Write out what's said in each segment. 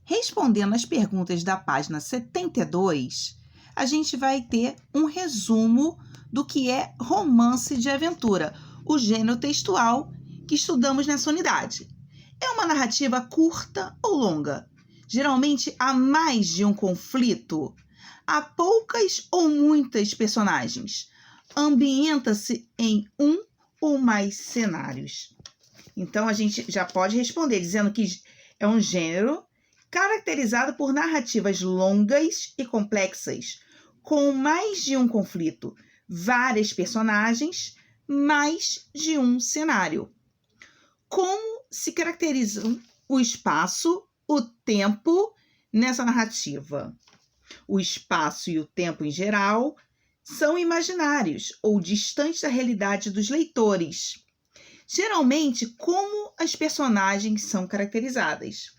Respondendo as perguntas da página 72, a gente vai ter um resumo do que é romance de aventura, o gênero textual que estudamos nessa unidade. É uma narrativa curta ou longa. Geralmente há mais de um conflito. Há poucas ou muitas personagens. Ambienta-se em um ou mais cenários. Então, a gente já pode responder dizendo que é um gênero caracterizado por narrativas longas e complexas, com mais de um conflito, várias personagens, mais de um cenário. Como se caracterizam o espaço, o tempo nessa narrativa? O espaço e o tempo em geral são imaginários ou distantes da realidade dos leitores. Geralmente, como as personagens são caracterizadas?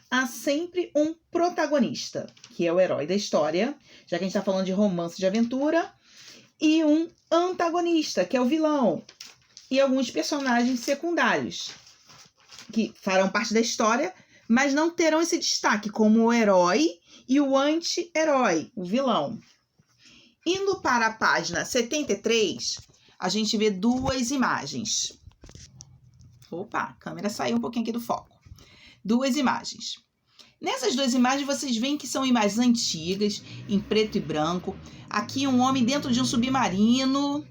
Há sempre um protagonista, que é o herói da história, já que a gente está falando de romance de aventura, e um antagonista, que é o vilão, e alguns personagens secundários, que farão parte da história, mas não terão esse destaque, como o herói e o anti-herói, o vilão. Indo para a página 73, a gente vê duas imagens. Opa, a câmera saiu um pouquinho aqui do foco. Duas imagens. Nessas duas imagens, vocês veem que são imagens antigas, em preto e branco. Aqui um homem dentro de um submarino,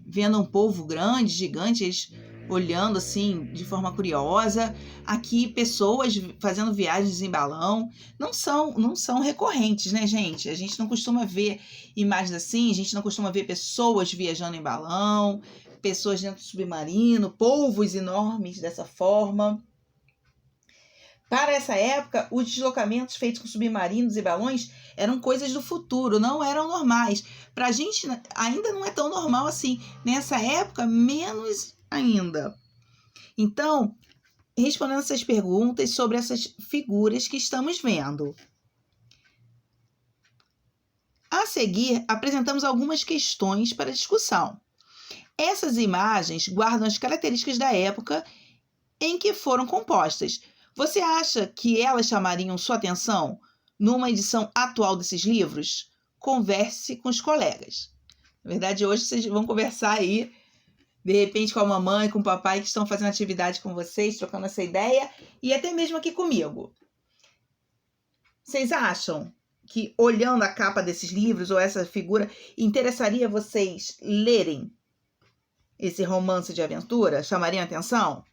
vendo um povo grande, gigante, eles olhando assim de forma curiosa. Aqui pessoas fazendo viagens em balão. Não são recorrentes, né, gente? A gente não costuma ver imagens assim, a gente não costuma ver pessoas viajando em balão, pessoas dentro do submarino, polvos enormes dessa forma. Para essa época, os deslocamentos feitos com submarinos e balões eram coisas do futuro, não eram normais. Para a gente ainda não é tão normal assim. Nessa época, menos ainda. Então, respondendo essas perguntas sobre essas figuras que estamos vendo. A seguir, apresentamos algumas questões para discussão. Essas imagens guardam as características da época em que foram compostas. Você acha que elas chamariam sua atenção numa edição atual desses livros? Converse com os colegas. Na verdade, hoje vocês vão conversar aí, de repente, com a mamãe, com o papai, que estão fazendo atividade com vocês, trocando essa ideia, e até mesmo aqui comigo. Vocês acham que, olhando a capa desses livros, ou essa figura, interessaria vocês lerem esse romance de aventura? Chamariam atenção?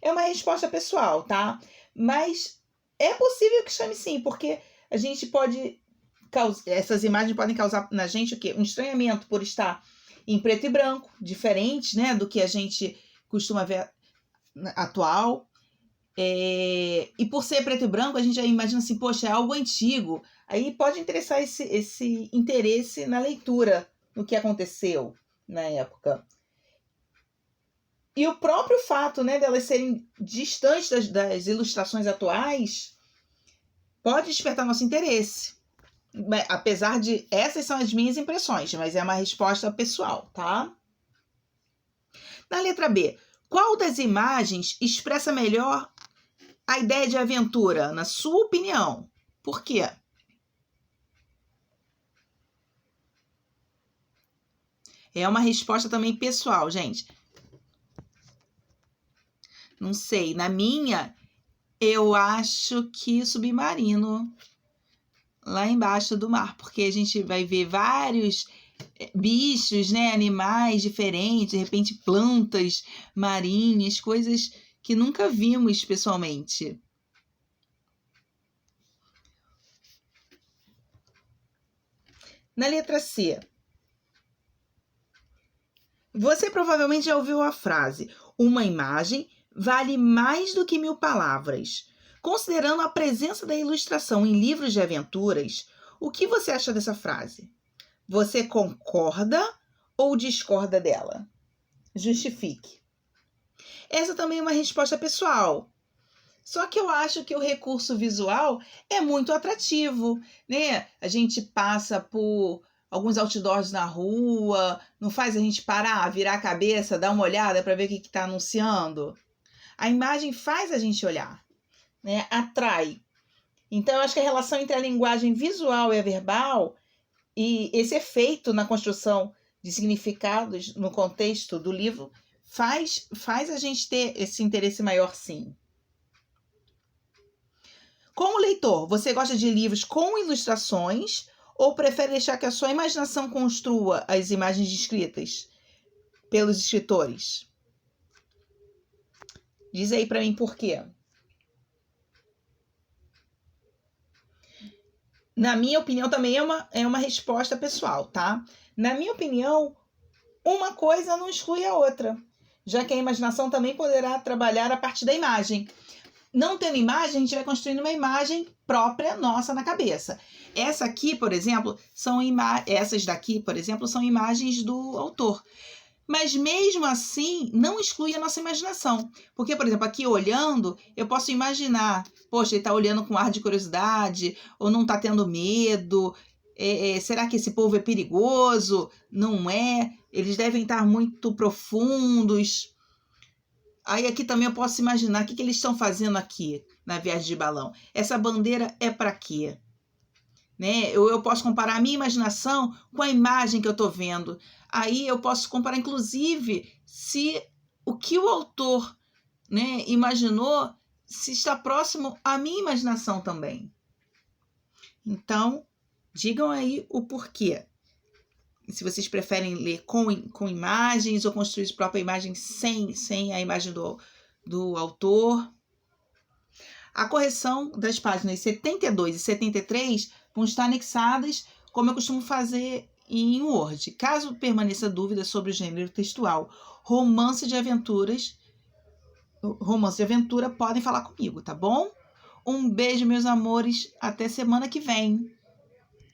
É uma resposta pessoal, tá? Mas é possível que chame sim, porque a gente pode... Essas imagens podem causar na gente o quê? Um estranhamento por estar em preto e branco, diferente, né, do que a gente costuma ver atual. E por ser preto e branco, a gente já imagina assim, poxa, é algo antigo. Aí pode interessar esse interesse na leitura, no que aconteceu na época. E o próprio fato, né, delas serem distantes das ilustrações atuais pode despertar nosso interesse. Apesar de... Essas são as minhas impressões, mas é uma resposta pessoal, tá? Na letra B, qual das imagens expressa melhor a ideia de aventura, na sua opinião? Por quê? É uma resposta também pessoal, gente. Não sei, na minha, eu acho que submarino lá embaixo do mar, porque a gente vai ver vários bichos, né, animais diferentes, de repente plantas marinhas, coisas que nunca vimos pessoalmente. Na letra C, você provavelmente já ouviu a frase: uma imagem vale mais do que 1000 palavras. Considerando a presença da ilustração em livros de aventuras, o que você acha dessa frase? Você concorda ou discorda dela? Justifique. Essa também é uma resposta pessoal. Só que eu acho que o recurso visual é muito atrativo, né? A gente passa por alguns outdoors na rua, não faz a gente parar, virar a cabeça, dar uma olhada para ver o que está anunciando? A imagem faz a gente olhar, né? Atrai. Então, eu acho que a relação entre a linguagem visual e a verbal e esse efeito na construção de significados no contexto do livro faz a gente ter esse interesse maior, sim. Como leitor, você gosta de livros com ilustrações ou prefere deixar que a sua imaginação construa as imagens descritas pelos escritores? Diz aí para mim por quê. Na minha opinião, também é uma resposta pessoal, tá? Na minha opinião, uma coisa não exclui a outra, já que a imaginação também poderá trabalhar a partir da imagem. Não tendo imagem, a gente vai construindo uma imagem própria nossa na cabeça. Essas daqui, por exemplo, são imagens do autor. Mas mesmo assim, não exclui a nossa imaginação. Porque, por exemplo, aqui olhando, eu posso imaginar, poxa, ele está olhando com ar de curiosidade, ou não está tendo medo. Será que esse povo é perigoso? Não é? Eles devem estar muito profundos. Aí aqui também eu posso imaginar o que eles estão fazendo aqui na viagem de balão. Essa bandeira é para quê? Né? Eu posso comparar a minha imaginação com a imagem que eu estou vendo. Aí eu posso comparar, inclusive, se o que o autor, né, imaginou se está próximo à minha imaginação também. Então, digam aí o porquê. Se vocês preferem ler com imagens ou construir a própria imagem sem a imagem do autor. A correção das páginas 72 e 73 vão estar anexadas, como eu costumo fazer em Word. Caso permaneça dúvida sobre o gênero textual, romance de aventura, podem falar comigo, tá bom? Um beijo, meus amores. Até semana que vem.